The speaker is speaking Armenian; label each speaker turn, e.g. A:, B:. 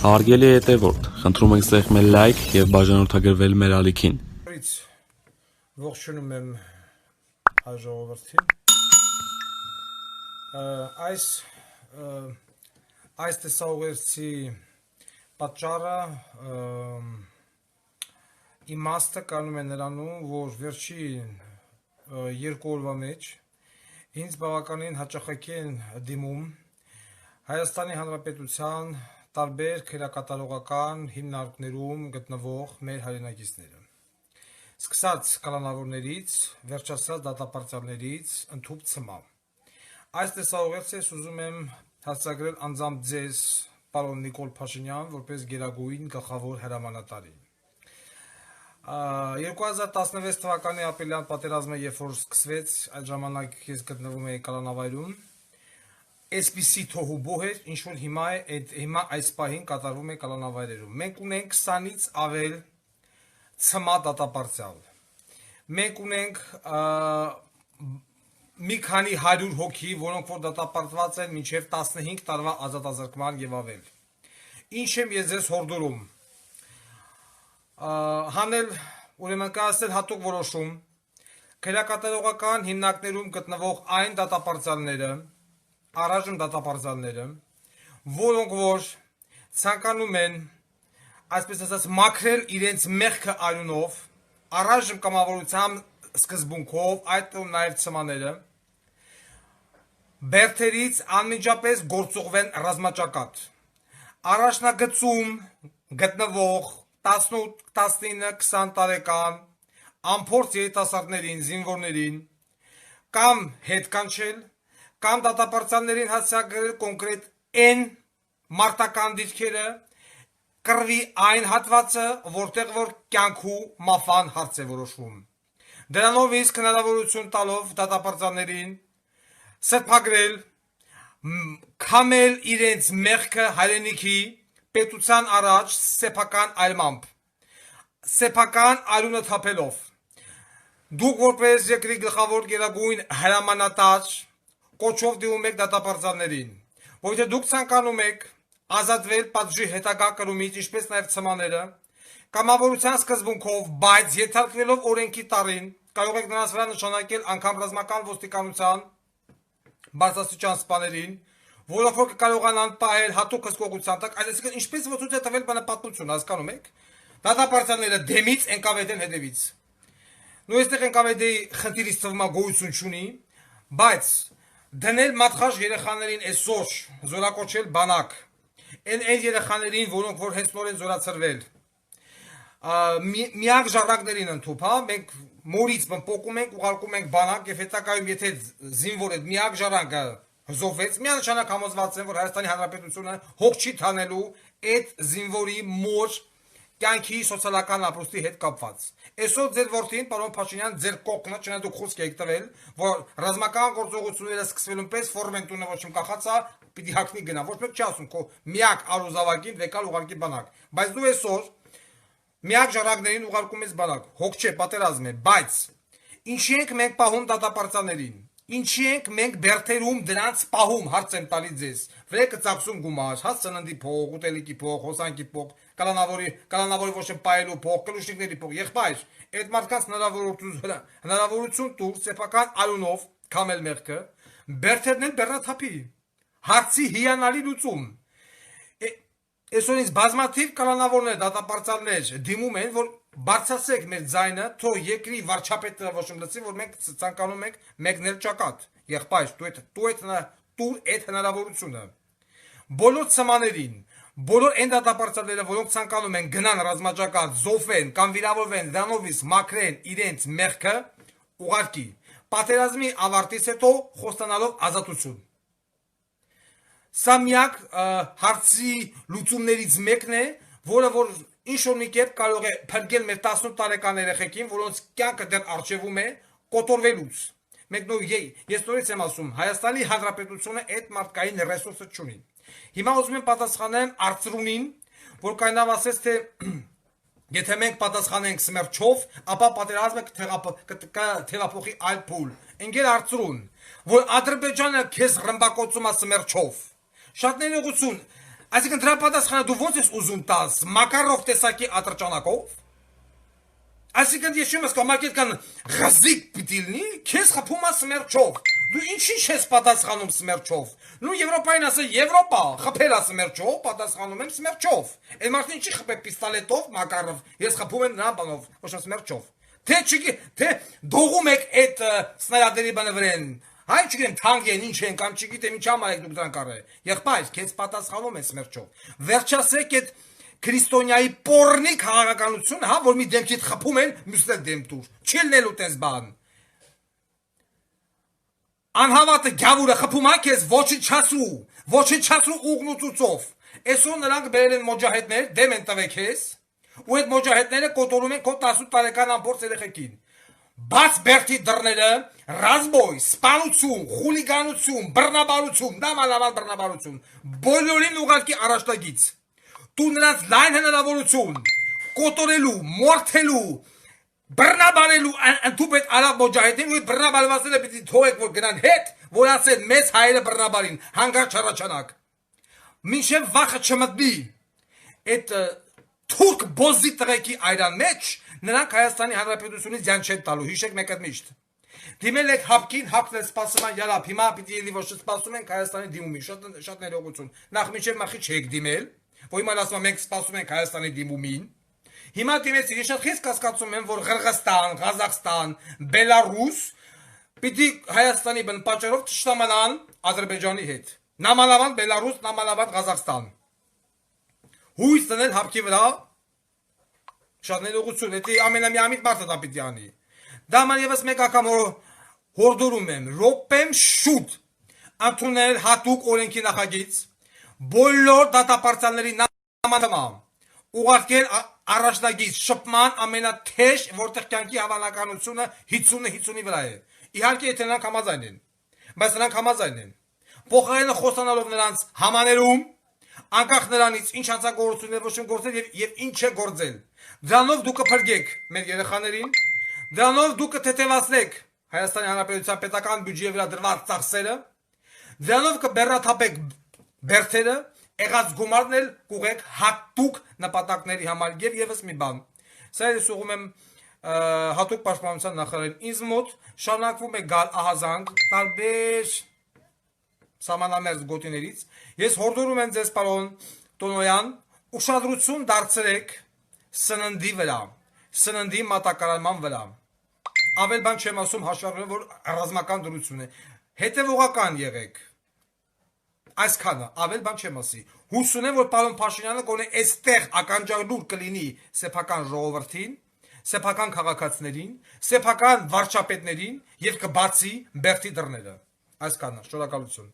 A: Հարգելի հետևորդ, խնդրում ենք սեղմել լայք և բաժանորդագրվել մեր ալիքին։
B: Ողջունում եմ հայ ժողովրդին։ Այս տեսաուղերձի պատճառը իմաստը կանում է նրանում, որ վերջին երկու օրվա մեջ ինձ բավականին հաճախակի են դիմում Հայաստանի Հանրապետության տարբեր քերակատարողական հիմնարկներում գտնվող մեր հայրենակիցները։ Սկսած կալանավորներից, վերջացած դատապարտյալներից, ընդհուպ ցմա։ Այս տեսաուղերձը ես ուզում եմ հաստատագրել անձամբ ձեզ, պարոն Նիկոլ Փաշինյան, որպես գերագույն գլխավոր հրամանատարի։ 2016 թվականի ապրիլյան պատերազմը, երբ որ սկսվեց, այդ ժամանակ ես գտնվում էի կալանավայրում, այսպիսի թոհուբոհ էր, ինչ որ հիմա այս պահին կատարվում է կալանավայրերում։ Մենք ունենք 20-ից ավել ցմա դատապարտյալ։ Մենք ունենք մի քանի 100 հոգի, որոնք որ դատապարտված են մինչև 15 տարվա ազատազրկման եւ ավել։ Ինչ եմ ես ձեզ հորդորում։ Հանել, ուրեմն կայացնել հատուկ որոշում քերակատարողական հիմնարկներում գտնվող այն դատապարտյալները, առայժմ դատապարտյալները, որոնք որ ցանկանում են, այսպես ասած, մաքրել իրենց մեղքը արյունով, առայժմ կամավորությամբ սկզբունքով, այդ նաև ցմաները, բերդերից անմիջապես գործուղվեն ռազմաճակատ։ Առաջնագծում գտնվող 18-19-20 տարեկան անփորձ երիտասարդներին, զինվորներին կամ հետ կանչել, կամ դատապարտյալներին հարձակվել կոնկրետ այն մարտական դիրքերը, կռվի այն հատվածը, որտեղ որ կյանքու մահվան հարց է որոշվում։ Դրանով իսկ հնարավորություն տալով դատապարտյալներին սրբագրել, քամել իրենց մեղքը հայրենիքի պետության առաջ սեփական այլմամբ, սեփական արյունը թափելով։ Դուք որպես երկրի գլխավոր գերագույն հրամանատար կոչով դիմում եք դատապարտյալներին, որովհետև դուք ցանկանում եք ազատվել պատժի հետագա կրումից, ինչպես նաև ցմաները, կամավորության սկզբունքով, բայց ենթարկվելով օրենքի տարին, կարող եք նրանց վրա նշանակել անգամ ռազմական ոստիկանության բարձրաստիճան սպաներին, որոնք որ կարողանան պահել հատուկ հսկողության տակ, այսինքն ինչպես որ ցույց է տվել բանապատմություն, հասկանում եք, դատապարտյալները դեմից, NKVD-ն հետևից։ Նույն այստեղ NKVD-ի խնդիրից թվում է գոյություն չունի, բայց դնել մատխաշ երեխաներին այսօր զորակոչել բանակ, այն երեխաներին, որոնք որ հենց նոր են զորացրվել, միակ ժառանգներին ընդհուպ, մենք մորից պոկում ենք, ուղարկում ենք բանակ եւ հետագայում եթե զինվորը միակ ժառանգը հզովվեց, միանշանակ համոզված եմ, որ Հայաստանի Հանրապետությունը հոգ չի թանելու այդ զինվորի մոր կյանքի սոցիալական ապրուստի հետ կապված։ Այսօր ձեր որդին, պարոն Փաշինյան, ձեր կողքնը, չնայած դուք խոսք եք տվել, որ ռազմական գործողությունները սկսվելուն պես ֆորմենտունը ոչ իմ կախածա, պիտի հակնի գնա։ Ոչ մեկ չի ասում, քո միակ արուզավակին վեկալ ուղարկի բանակ։ Բայց դու այսօր միակ ժառանգներին ուղարկում ես բանակ։ Հոգ չէ, պատերազմ է, բայց ինչի ենք մենք պահում դատապարտյալներին։ Ինչի ենք մենք բերդերում դրանց պահում, հարց եմ տալիս ձեզ։ Վրեկը ծախսում գումար, հա ծննդի փող, ուտելիքի փող, հոսանքի փող, կալանավորի ոչ պայելու փող, կլուշնիկների փող, եղբայր, այդ մարդկանց հնարավորություն տուր սեփական արյունով քամել մեղքը, բերդերն են բեռնաթափի։ Հարցի հիանալի լուծում։ Այսօր ինձ բազմաթիվ կալանավորներ, դատապարտյալներ դիմում են, որ բարձրացրեք մեր ձայնը, թող երկրի վարչապետը ոչ լսի, որ մենք ցանկանում ենք մեկնել ճակատ։ Եղբայր, դու այդ հնարավորությունը։ Բոլոր ցմաներին, բոլոր այն դատապարտյալները, որոնք ցանկանում են գնան ռազմաճակատ, զոհվեն կամ վիրավորվեն, դրանով իսկ մաքրեն իրենց մեղքը, ուղարկի։ Պատերազմի ավարտից հետո խոստանալով ազատություն։ Սա միակ հարցի լուծումներից մեկն է, որը որ ինչ-որ մի կերպ կարող է փրկել մեր 18 տարեկան երեխեքին, որոնց կյանքը դեռ առջևում է կոտորվելուց։ Ես նորից եմ ասում, Հայաստանի Հանրապետությունը այդ մարդկային ռեսուրսը չունի։ Հիմա ուզում եմ պատասխանեմ Արծրունին, որ կայնավ ասեց, թե եթե մենք պատասխանենք սմերչով, ապա պատերազմը կթևափոխի այլ փուլ։ Ընկեր Արծրուն, որ Ադրբեջանը քեզ ռմբակոծում է սմերչով։ Շատ ներողություն, Այսինքն դրա պատասխանը դու ո՞նց ես ուզում տաս Մակարով տեսակի ատրճանակով։ Այսինքն ես չեմ ասում մակետկան գազիկ պիտի լինի, քեզ խփում է սմերչով։ Դու ինչի՞ չես պատասխանում սմերչով։ Նու Եվրոպային ասա Եվրոպա, խփել է սմերչով, պատասխանում եմ սմերչով։ Այդ մարդին ինչի խփե պիստոլետով, Մակարով, ես խփում եմ նրան բանով, ոչ սմերչով։ Թե դողում եք այդ սնայադերի բանը վրան։ Հայ չգիտեմ թանկ են, ինչ են կամ չգիտեմ ինչ համար եք դուք դրանք արել։ Եղբայր, քեզ պատասխանում են սմերչով։ Վերջացրեք այդ քրիստոնյայի պորնի քաղաքականությունը, հա, որ մի դեմքիդ խփում են, մյուսը դեմ տուր։ Չի լինելու տես բան։ Անհավատը գավուրը խփում է քեզ ոչնչացրու ուղնուցուցով։ Այսօր նրանք բերել են մոջահեդներ, դեմ են տվել քեզ, ու այդ մոջահեդները կոտորում են քո 18 տարեկան ամբողջ երեխեքին։ Բաց բերթի դռները, ռազմոյ, սպանություն, խուլիգանություն, բռնաբարություն, նամանավան բռնաբարություն, բոլորին ուղարկի առաջնագից։ Դու նրանց լայն հնարավորություն կոտորելու, մորթելու, բռնաբարելու ընդուպետ արավ մոջահեդին ու բռնաբարվածները պիտի թողեք որ գնան հետ, որ ասեն մեզ հայերը բռնաբարին, հանգարց չառաջանակ։ Մինչև վախը չմտնի այդ թուրք բոզի տղեկի այրան մեջ, նրանք Հայաստանի Հանրապետությունից ձյան չեն տալու, հիշեք մեկ այդ միշտ։ Դիմել եք հապկին, հապկն էլ սպասում են յալապ, հիմա պիտի ելի ոչ սպասում ենք Հայաստանի դիմումին, շատ ներողություն։ Նախ մինչև մախի չեք դիմել, որ հիմա ասում եմ մենք սպասում ենք Հայաստանի դիմումին։ Հիմա դիմեցի, ես շատ խիստ կասկածում եմ, որ Ղրղստան, Ղազախստան, Բելարուս պիտի Հայաստանի բնպաճառով թշնամանան Ադրբեջանի հետ։ Նամանավանդ Բելարուս, նամանավանդ Ղազախստան։ Հույս տնել հապկի վրա, շատ ներողություն, դա ամենամիամիտ մարդը դա պիտի անի։ Դա ման եւս մեկ անգամ հորդորում եմ, ռոպեմ շուտ ընդունել հատուկ օրենքի նախագիծ, բոլոր դատապարտյալների նամանավան ուղարկել առաջնագիծ շփման ամենաթեժ, որտեղ կյանքի հավանականությունը 50-50-ի վրա է։ Իհարկե, եթե նրանք համաձայն են, բայց նրանք համաձայն են։ Փոխարենը խոսանալով նրանց համաներում, անկախ նրանից ինչ հանցագործություններ ոչ են գործել եւ ինչ է գործել։ Դրանով դուք կփրկեք մեր երեխաներին, դրանով դուք կթեթևացնեք Հայաստանի Հանրապետության պետական բյուջեի վրա դրված ծախսերը, դրանով կբեռնաթափեք բերթերը, եղած գումարն էլ կուղեք հատուկ նպատակների համար եւ եւս մի բան։ Սա ես ուղում եմ հատուկ պաշտպանության նախարարին ինձ մոտ շարունակվում է գալ ահազանգ տարբեր սահմանամերձ գոտիներից։ Ես հորդորում եմ ձեզ պարոն Տոնոյան, ուշադրություն դարձրեք սննդի վրա, սննդի մատակարարման վրա։ Ավել բան չեմ ասում, հաշվառում որ ռազմական դրություն է։ Հետևողական եղեք։ Այսքանը, ավել բան չեմ ասի։ Հուսուն եմ, որ պարոն Փաշինյանը կոնե այստեղ ականջալուր կլինի սեփական ժողովրդին, սեփական քաղաքացիներին, սեփական վարչապետներին եւ կբացի բերթի դռները։ Այսքանը, շնորհակալություն։